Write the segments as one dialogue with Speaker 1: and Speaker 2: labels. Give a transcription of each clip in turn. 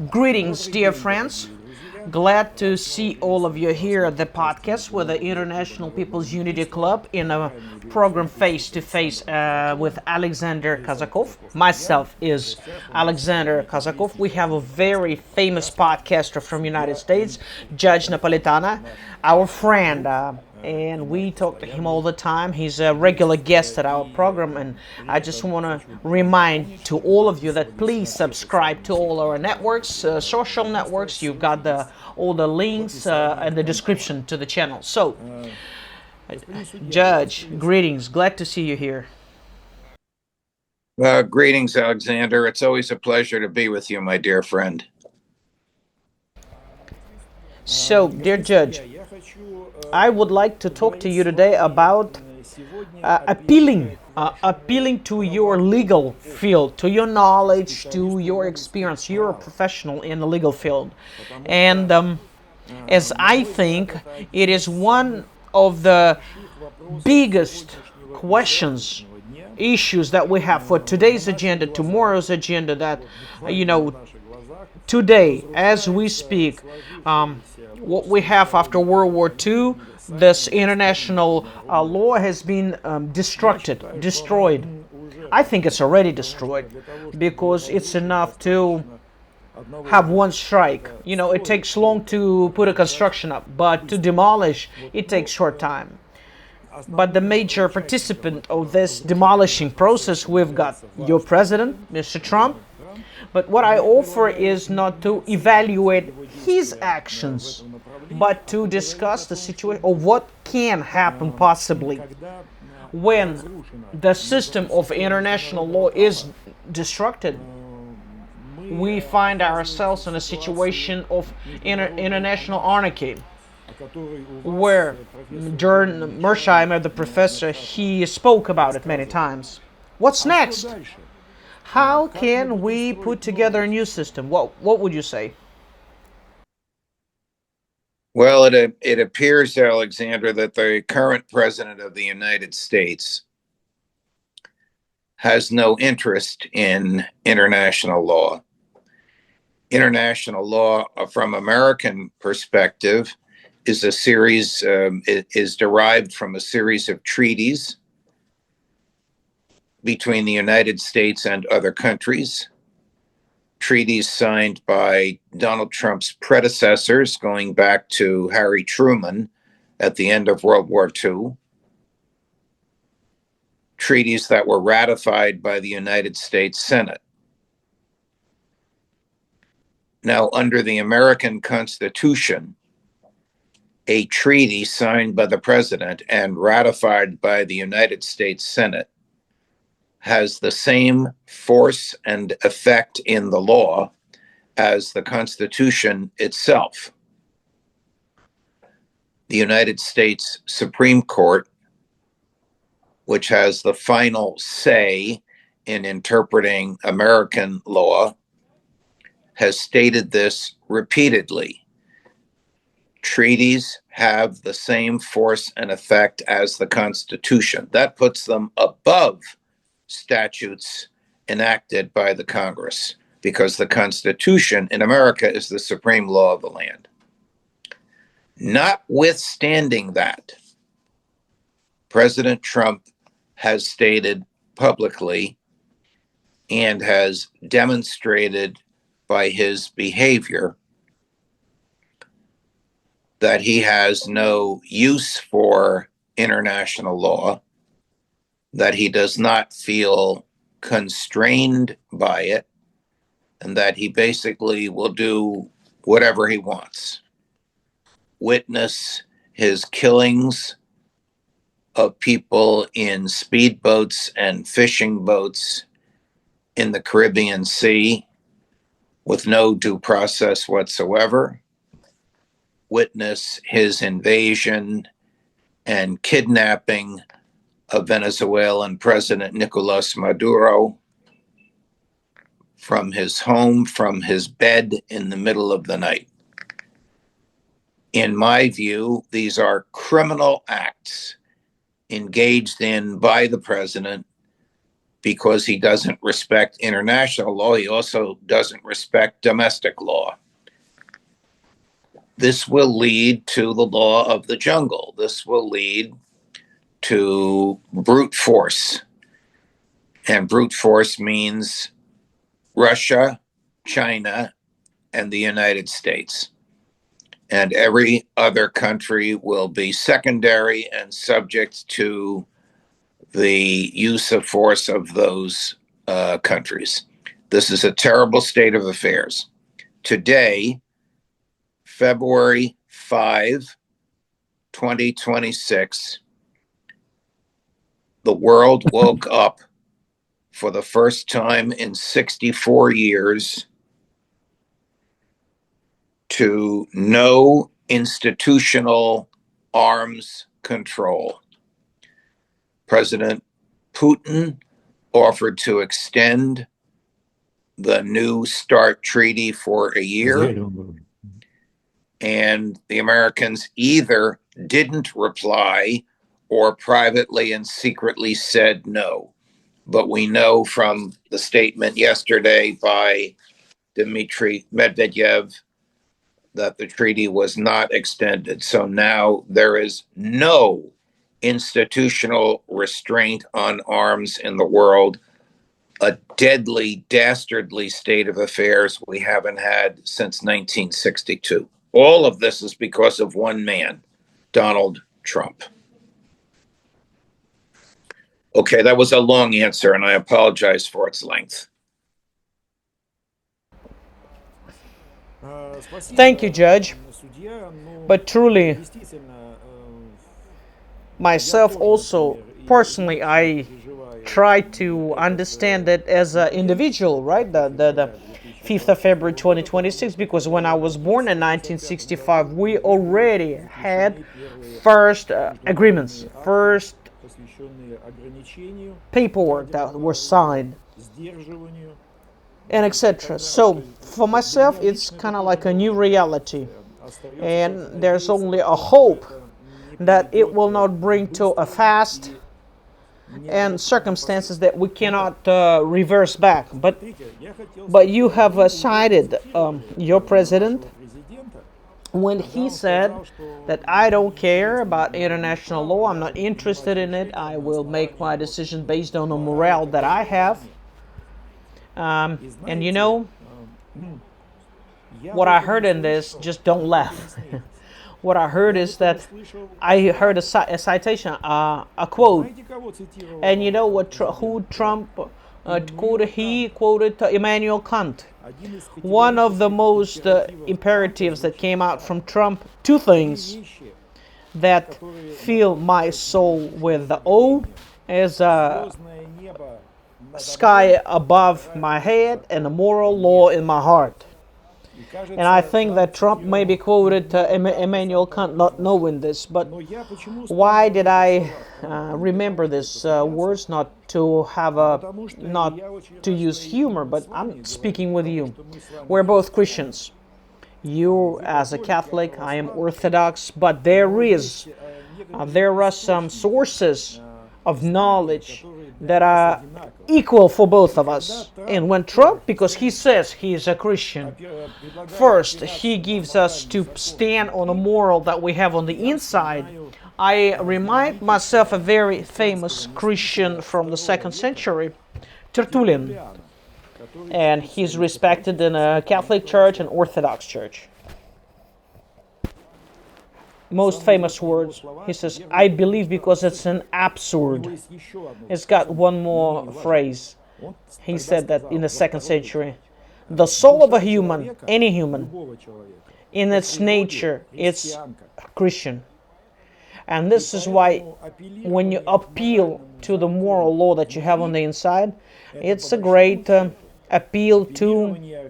Speaker 1: Greetings, dear friends. Glad to see all of you here at the podcast with the International People's Unity Club in a program face to face with Alexander Kazakov. Myself is Alexander Kazakov. We have a very famous podcaster from United States, Judge Napolitano, our friend. And we talk to him all the time. He's a regular guest at our program, and I just want to remind to all of you that please subscribe to all our networks, social networks. You've got all the links in the description to the channel. So, Judge, greetings. Glad to see you here.
Speaker 2: Greetings, Alexander. It's always a pleasure to be with you, my dear friend.
Speaker 1: So, dear Judge, I would like to talk to you today about appealing to your legal field, to your knowledge, to your experience. You're a professional in the legal field, and as I think it is one of the biggest questions, issues that we have for today's agenda, tomorrow's agenda. That today, as we speak, what we have after World War II, this international law has been destroyed. I think it's already destroyed because it's enough to have one strike. It takes long to put a construction up, but to demolish, it takes short time. But the major participant of this demolishing process, we've got your president, Mr. Trump. But what I offer is not to evaluate his actions, but to discuss the situation of what can happen possibly when the system of international law is destructed. We find ourselves in a situation of international anarchy, where during Mersheimer, the professor, he spoke about it many times. What's next? How can we put together a new system? What would you say?
Speaker 2: Well, it appears, Alexander, that the current president of the United States has no interest in international law. International law, from American perspective, is derived from a series of treaties between the United States and other countries, treaties signed by Donald Trump's predecessors going back to Harry Truman at the end of World War II, treaties that were ratified by the United States Senate. Now, under the American Constitution, a treaty signed by the president and ratified by the United States Senate has the same force and effect in the law as the Constitution itself. The United States Supreme Court, which has the final say in interpreting American law, has stated this repeatedly. Treaties have the same force and effect as the Constitution. That puts them above statutes enacted by the Congress, because the Constitution in America is the supreme law of the land. Notwithstanding that, President Trump has stated publicly and has demonstrated by his behavior that he has no use for international law, that he does not feel constrained by it, and that he basically will do whatever he wants. Witness his killings of people in speedboats and fishing boats in the Caribbean Sea with no due process whatsoever. Witness his invasion and kidnapping of Venezuelan President Nicolas Maduro from his home, from his bed in the middle of the night. In my view, these are criminal acts engaged in by the president because he doesn't respect international law, he also doesn't respect domestic law. This will lead to the law of the jungle. This will lead to brute force. And brute force means Russia, China, and the United States. And every other country will be secondary and subject to the use of force of those countries. This is a terrible state of affairs. Today, February 5, 2026, the world woke up for the first time in 64 years to no institutional arms control. President Putin offered to extend the New START treaty for a year, and the Americans either didn't reply or privately and secretly said no. But we know from the statement yesterday by Dmitry Medvedev that the treaty was not extended. So now there is no institutional restraint on arms in the world, a deadly, dastardly state of affairs we haven't had since 1962. All of this is because of one man, Donald Trump. Okay, that was a long answer, and I apologize for its length.
Speaker 1: Thank you, Judge. But truly, myself also, personally, I try to understand it as an individual, right? The 5th of February 2026, because when I was born in 1965, we already had first agreements, first paperwork that were signed, and etc. So for myself, it's kind of like a new reality, and there's only a hope that it will not bring to a fast and circumstances that we cannot reverse back. But you have cited your president when he said that I don't care about international law, I'm not interested in it, I will make my decision based on the morale that I have. And you know, what I heard in this, just don't laugh. What I heard is that I heard a citation, a quote, and you know what? Who Trump quoted? He quoted Immanuel Kant. One of the most imperatives that came out from Trump: two things that fill my soul with the O is a sky above my head and a moral law in my heart. And I think that Trump maybe quoted Immanuel Kant, not knowing this. But why did I remember these words? Not to have not to use humor, but I'm speaking with you. We're both Christians. You as a Catholic, I am Orthodox. But there are some sources of knowledge that are equal for both of us. And when Trump, because he says he is a Christian, first he gives us to stand on a moral that we have on the inside. I remind myself a very famous Christian from the 2nd century, Tertullian, and he's respected in a Catholic church and Orthodox church. Most famous words, he says, I believe because it's an absurd. It's got one more phrase. He said that in the 2nd century. The soul of a human, any human, in its nature, it's Christian. And this is why when you appeal to the moral law that you have on the inside, it's a great appeal to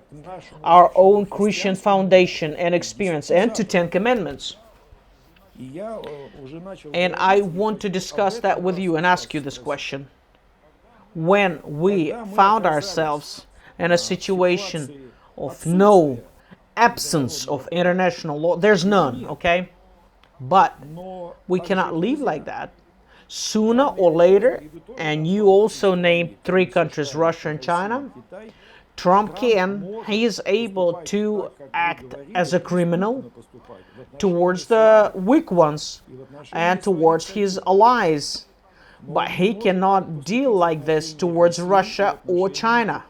Speaker 1: our own Christian foundation and experience and to 10 Commandments. And I want to discuss that with you and ask you this question. When we found ourselves in a situation of no absence of international law, there's none, okay? But we cannot live like that. Sooner or later, and you also named three countries, Russia and China, he is able to act as a criminal towards the weak ones and towards his allies. But he cannot deal like this towards Russia or China.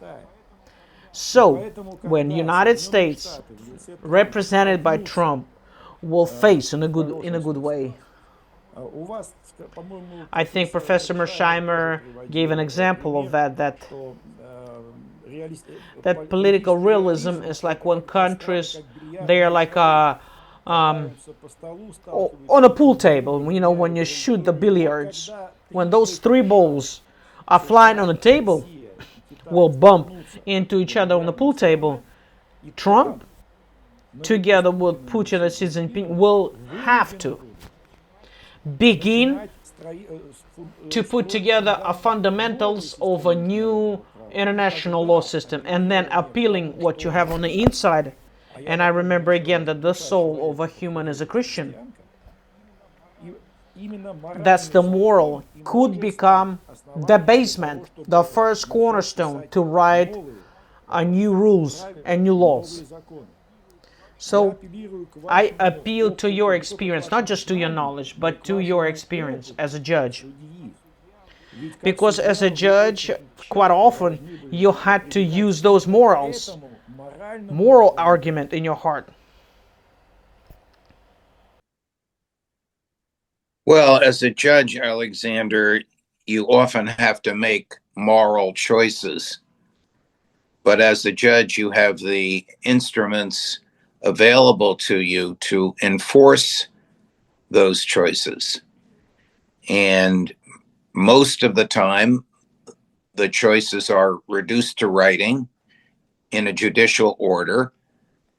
Speaker 1: So, when United States, represented by Trump, will face in a good way. I think Professor Mersheimer gave an example of that political realism is like when countries, they are like on a pool table, you know, when you shoot the billiards, when those three balls are flying on the table, will bump into each other on the pool table. Trump, together with Putin and Xi Jinping, will have to begin to put together a fundamentals of a new international law system, and then appealing what you have on the inside. And I remember again that the soul of a human is a Christian. That's the moral could become the basement, the first cornerstone to write a new rules and new laws. So I appeal to your experience, not just to your knowledge, but to your experience as a judge. Because as a judge, quite often you had to use those moral argument in your heart.
Speaker 2: Well, as a judge, Alexander, you often have to make moral choices. But as a judge, you have the instruments available to you to enforce those choices. And most of the time, the choices are reduced to writing in a judicial order,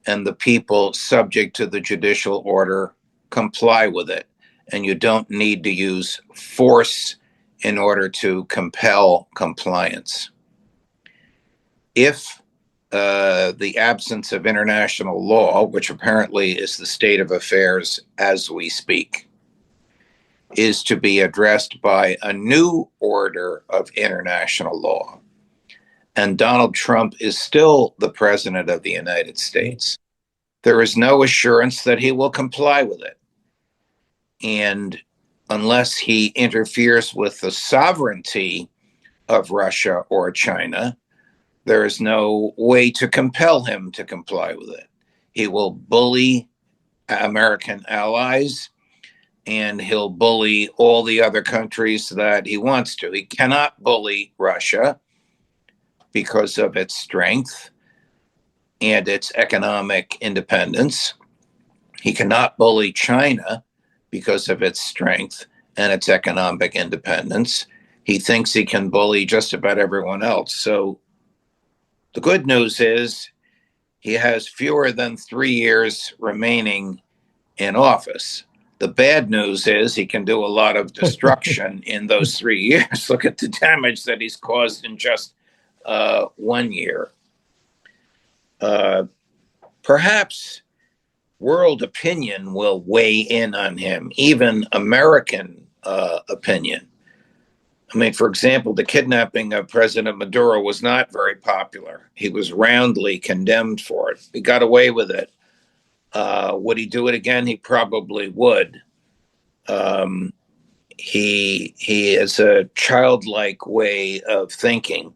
Speaker 2: and the people subject to the judicial order comply with it. And you don't need to use force in order to compel compliance. If the absence of international law, which apparently is the state of affairs as we speak, is to be addressed by a new order of international law, and Donald Trump is still the president of the United States, there is no assurance that he will comply with it. And unless he interferes with the sovereignty of Russia or China, there is no way to compel him to comply with it. He will bully American allies, and he'll bully all the other countries that he wants to. He cannot bully Russia because of its strength and its economic independence. He cannot bully China because of its strength and its economic independence. He thinks he can bully just about everyone else. So the good news is he has fewer than 3 years remaining in office. The bad news is he can do a lot of destruction in those 3 years. Look at the damage that he's caused in just 1 year. Perhaps world opinion will weigh in on him, even American opinion. I mean, for example, the kidnapping of President Maduro was not very popular. He was roundly condemned for it. He got away with it. Would he do it again? He probably would. He has a childlike way of thinking.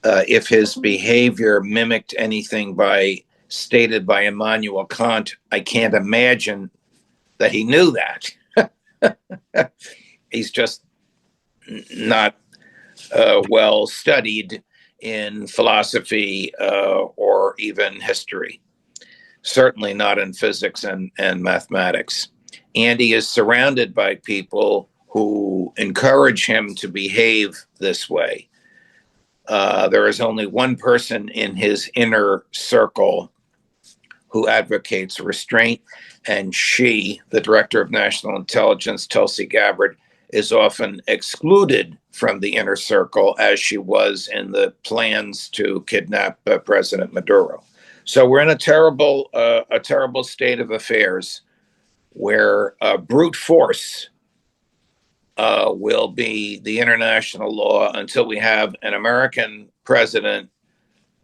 Speaker 2: If his behavior mimicked anything stated by Immanuel Kant, I can't imagine that he knew that. He's just not well studied in philosophy or even history, certainly not in physics and mathematics. And he is surrounded by people who encourage him to behave this way. There is only one person in his inner circle who advocates restraint, and she, the director of national intelligence, Tulsi Gabbard, is often excluded from the inner circle, as she was in the plans to kidnap President Maduro. So we're in a terrible state of affairs where brute force will be the international law until we have an American president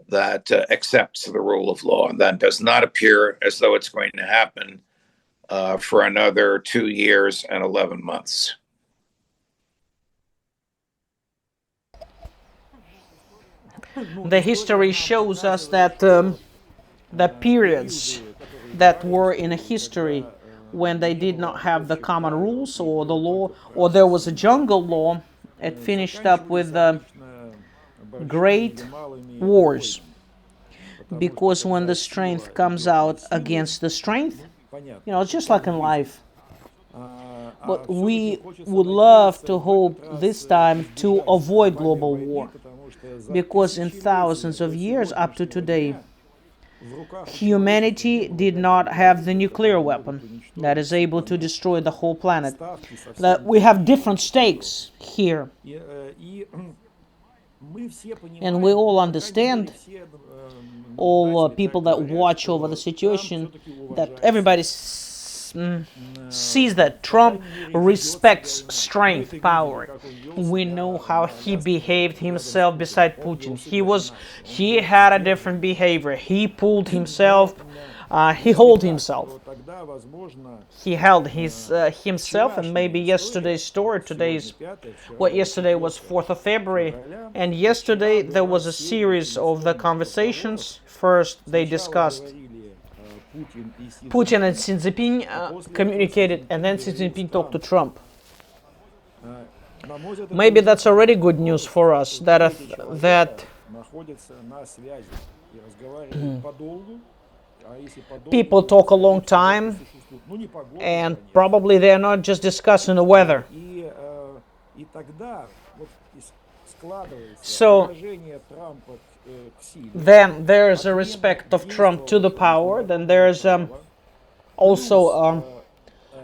Speaker 2: that accepts the rule of law. And that does not appear as though it's going to happen for another 2 years and 11 months.
Speaker 1: The history shows us that the periods that were in a history when they did not have the common rules or the law, or there was a jungle law, it finished up with great wars. Because when the strength comes out against the strength, it's just like in life. But we would love to hope this time to avoid global war. Because in thousands of years up to today, humanity did not have the nuclear weapon that is able to destroy the whole planet. That we have different stakes here. And we all understand, all people that watch over the situation, that everybody sees that Trump respects strength, power. We know how he behaved himself beside Putin. He had a different behavior. He pulled himself. He held himself. He held himself, and maybe yesterday's story. Yesterday was 4th of February, and yesterday there was a series of the conversations. First, they discussed. Putin and Xi Jinping communicated, and then Xi Jinping talked to Trump. Maybe that's already good news for us, that people talk a long time, and probably they're not just discussing the weather. So then there is a respect of Trump to the power. Then there is also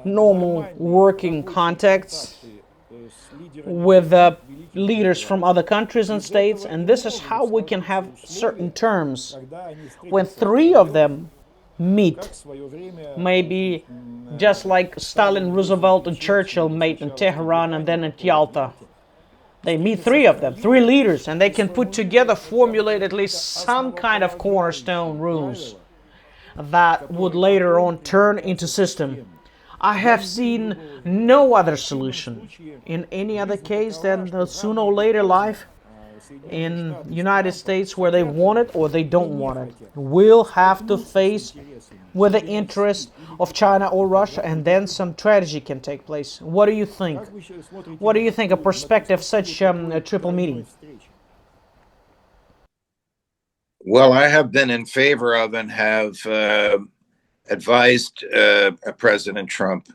Speaker 1: normal working contacts with leaders from other countries and states, and this is how we can have certain terms. When three of them meet, maybe just like Stalin, Roosevelt, and Churchill met in Tehran and then in Yalta. They meet three of them, three leaders, and they can put together, formulate at least some kind of cornerstone rules that would later on turn into system. I have seen no other solution in any other case than the sooner or later life in United States, where they want it or they don't want it, will have to face with the interest of China or Russia, and then some tragedy can take place. What do you think? What do you think of perspective of such a triple meeting?
Speaker 2: Well, I have been in favor of and have advised President Trump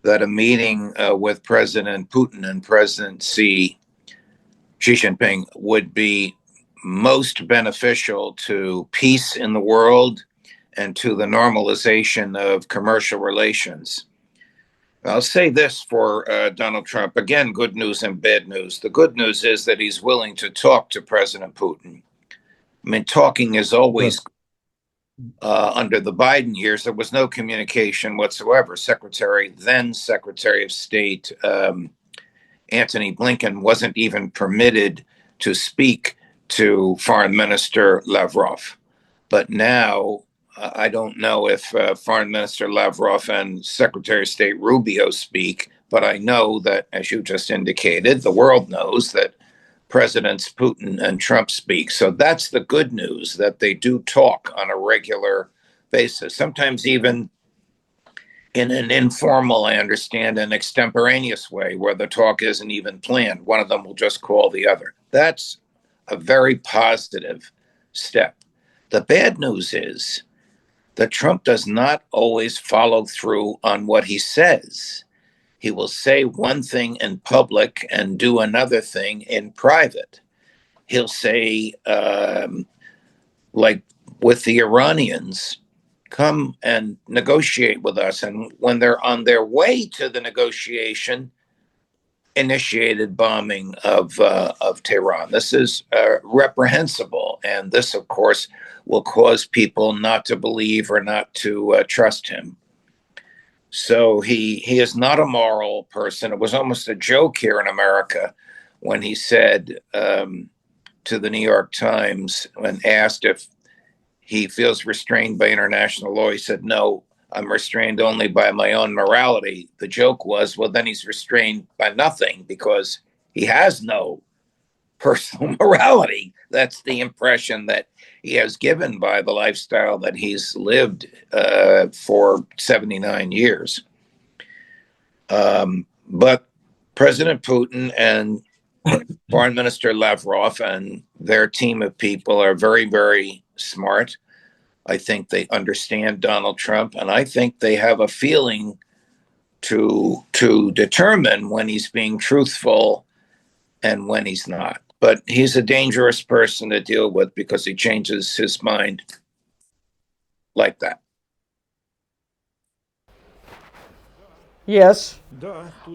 Speaker 2: that a meeting with President Putin and President Xi Jinping would be most beneficial to peace in the world and to the normalization of commercial relations. I'll say this for Donald Trump. Again, good news and bad news. The good news is that he's willing to talk to President Putin. I mean, talking is always under the Biden years, there was no communication whatsoever. Then Secretary of State Antony Blinken wasn't even permitted to speak to Foreign Minister Lavrov. But now, I don't know if Foreign Minister Lavrov and Secretary of State Rubio speak, but I know that, as you just indicated, the world knows that Presidents Putin and Trump speak. So that's the good news, that they do talk on a regular basis, sometimes even in an informal, I understand, an extemporaneous way where the talk isn't even planned. One of them will just call the other. That's a very positive step. The bad news is that Trump does not always follow through on what he says. He will say one thing in public and do another thing in private. He'll say, like with the Iranians, come and negotiate with us. And when they're on their way to the negotiation, initiated bombing of Tehran. This is reprehensible. And this, of course, will cause people not to believe or not to trust him. So he is not a moral person. It was almost a joke here in America when he said to the New York Times, when asked if he feels restrained by international law, he said, "No, I'm restrained only by my own morality." The joke was, well, then he's restrained by nothing because he has no personal morality. That's the impression that he has given by the lifestyle that he's lived for 79 years. But President Putin and Foreign Minister Lavrov and their team of people are very, very smart. I think they understand Donald Trump, and I think they have a feeling to determine when he's being truthful and when he's not. But he's a dangerous person to deal with because he changes his mind like that.
Speaker 1: Yes,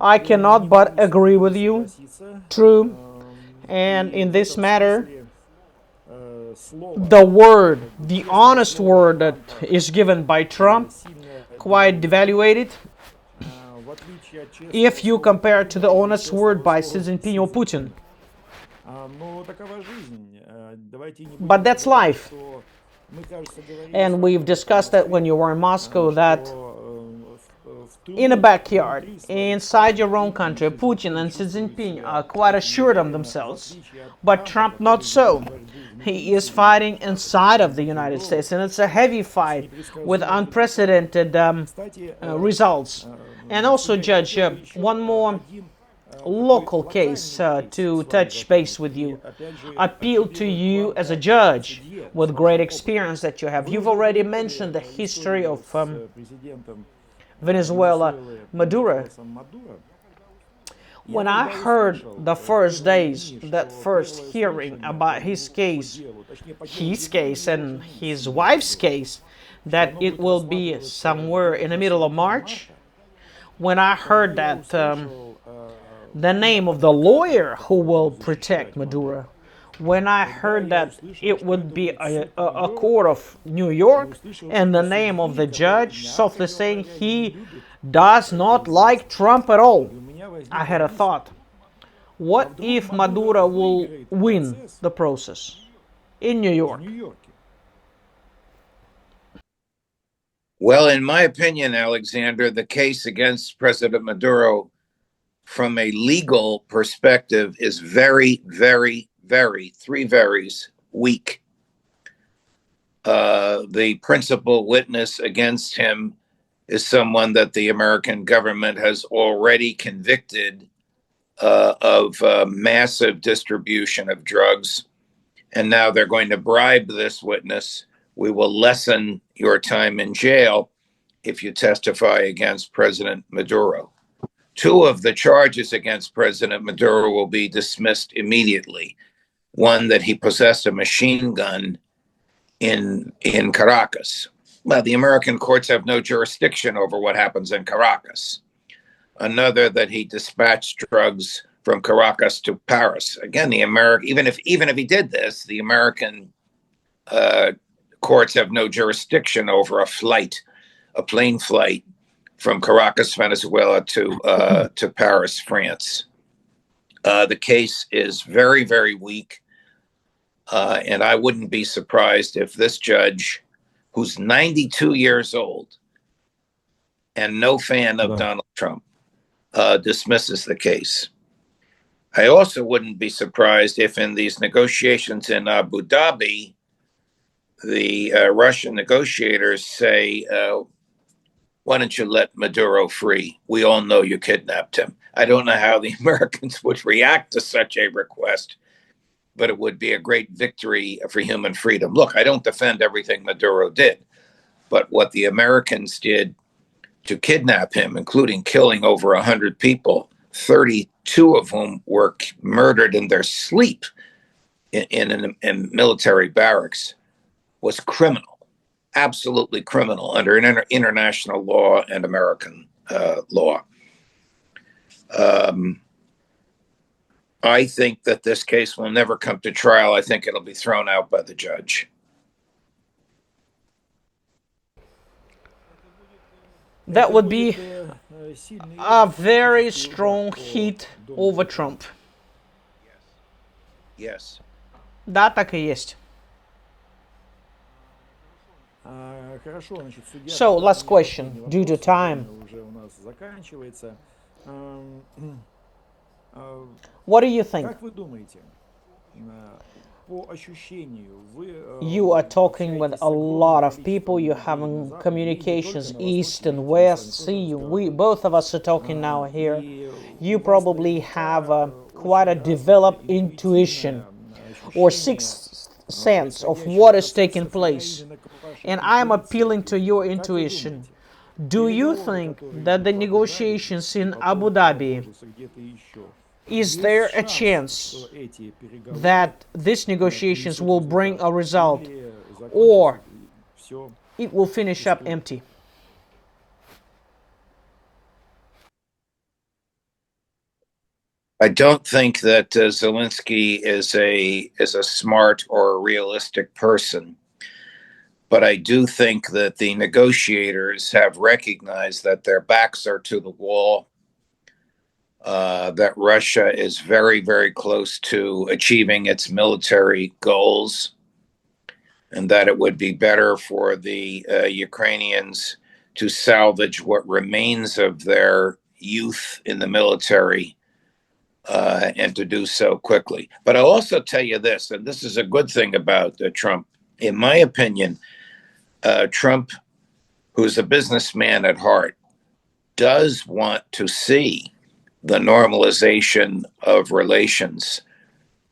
Speaker 1: I cannot but agree with you. True. And in this matter, the word, the honest word that is given by Trump, quite devaluated if you compare it to the honest word by Xi Jinping or Putin. But that's life. And we've discussed that when you were in Moscow, that in a backyard, inside your own country, Putin and Xi Jinping are quite assured of themselves, but Trump not so. He is fighting inside of the United States, and it's a heavy fight with unprecedented results. And also, Judge, one more local case to touch base with you. Appeal to you as a judge with great experience that you have. You've already mentioned the history of Venezuela, Maduro. When I heard the first days, that first hearing about his case and his wife's case, that it will be somewhere in the middle of March, when I heard that the name of the lawyer who will protect Maduro, when I heard that it would be a court of New York and the name of the judge softly saying he does not like Trump at all, I had a thought. What if Maduro will win the process in New York?
Speaker 2: Well, in my opinion, Alexander, the case against President Maduro from a legal perspective is very, very, very, three verys, weak. The principal witness against him is someone that the American government has already convicted of massive distribution of drugs. And now they're going to bribe this witness. We will lessen your time in jail if you testify against President Maduro. Two of the charges against President Maduro will be dismissed immediately. One, that he possessed a machine gun in Caracas. Well, the American courts have no jurisdiction over what happens in Caracas. Another, that he dispatched drugs from Caracas to Paris. Again, even if he did this, the American courts have no jurisdiction over a plane flight from Caracas, Venezuela to Paris, France. The case is very, very weak. And I wouldn't be surprised if this judge, who's 92 years old and no fan of Donald Trump, dismisses the case. I also wouldn't be surprised if in these negotiations in Abu Dhabi, the Russian negotiators say, why don't you let Maduro free? We all know you kidnapped him. I don't know how the Americans would react to such a request, but it would be a great victory for human freedom. Look, I don't defend everything Maduro did, but what the Americans did to kidnap him, including killing over 100 people, 32 of whom were murdered in their sleep in military barracks, was criminal, absolutely criminal under international law and American law. I think that this case will never come to trial. I think it'll be thrown out by the judge.
Speaker 1: That would be a very strong hit over Trump.
Speaker 2: Yes.
Speaker 1: Да, так и есть. So, last question, due to time. What do you think? You are talking with a lot of people, you're having communications east and west. See, we both of us are talking now here. You probably have quite a developed intuition or sixth sense of what is taking place. And I'm appealing to your intuition. Do you think that the negotiations in Abu Dhabi, is there a chance that these negotiations will bring a result, or it will finish up empty?
Speaker 2: I don't think that Zelensky is a smart or a realistic person, but I do think that the negotiators have recognized that their backs are to the wall, that Russia is very, very close to achieving its military goals, and that it would be better for the Ukrainians to salvage what remains of their youth in the military, and to do so quickly. But I'll also tell you this, and this is a good thing about Trump. In my opinion, Trump, who's a businessman at heart, does want to see the normalization of relations,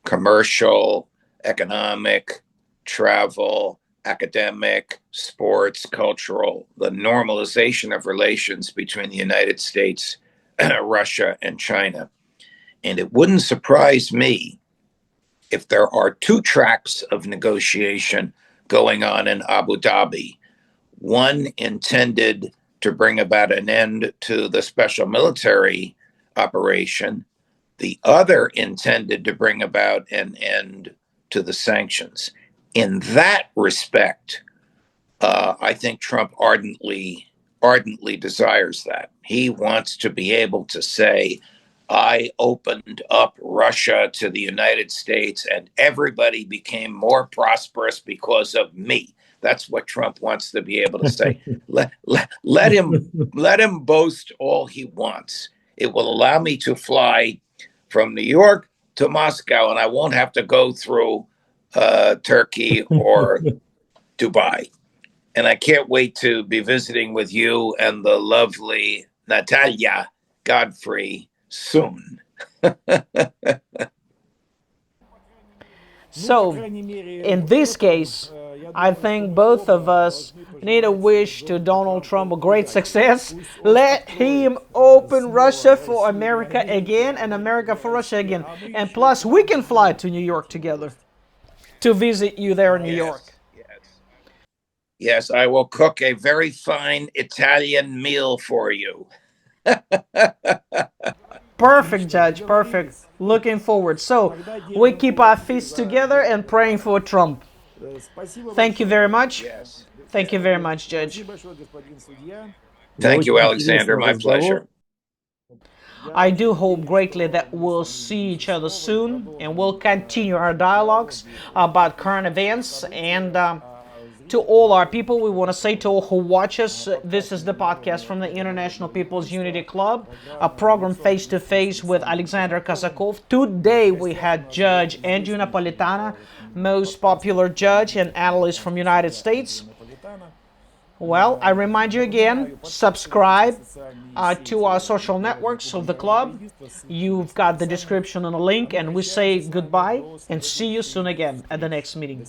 Speaker 2: commercial, economic, travel, academic, sports, cultural, the normalization of relations between the United States, Russia, and China. And it wouldn't surprise me if there are two tracks of negotiation going on in Abu Dhabi, one intended to bring about an end to the special military operation, the other intended to bring about an end to the sanctions. In that respect, I think Trump ardently desires that. He wants to be able to say, I opened up Russia to the United States and everybody became more prosperous because of me. That's what Trump wants to be able to say. Let him boast all he wants. It will allow me to fly from New York to Moscow, and I won't have to go through Turkey or Dubai. And I can't wait to be visiting with you and the lovely Natalia Godfrey soon.
Speaker 1: So, in this case, I think both of us need a wish to Donald Trump a great success. Let him open Russia for America again and America for Russia again. And plus, we can fly to New York together to visit you there in New York.
Speaker 2: Yes, I will cook a very fine Italian meal for you.
Speaker 1: Perfect, Judge, perfect. Looking forward. So, we keep our fists together and praying for Trump. Thank you very much.
Speaker 2: Yes.
Speaker 1: Thank you very much, Judge.
Speaker 2: Thank you, Alexander. My pleasure.
Speaker 1: I do hope greatly that we'll see each other soon and we'll continue our dialogues about current events. And to all our people, we want to say to all who watch us, this is the podcast from the International People's Unity Club, a program face-to-face with Alexander Kazakov. Today we had Judge Andrew Napolitano, most popular judge and analyst from United States. Well, I remind you again, subscribe to our social networks of the club. You've got the description and a link, and we say goodbye and see you soon again at the next meeting.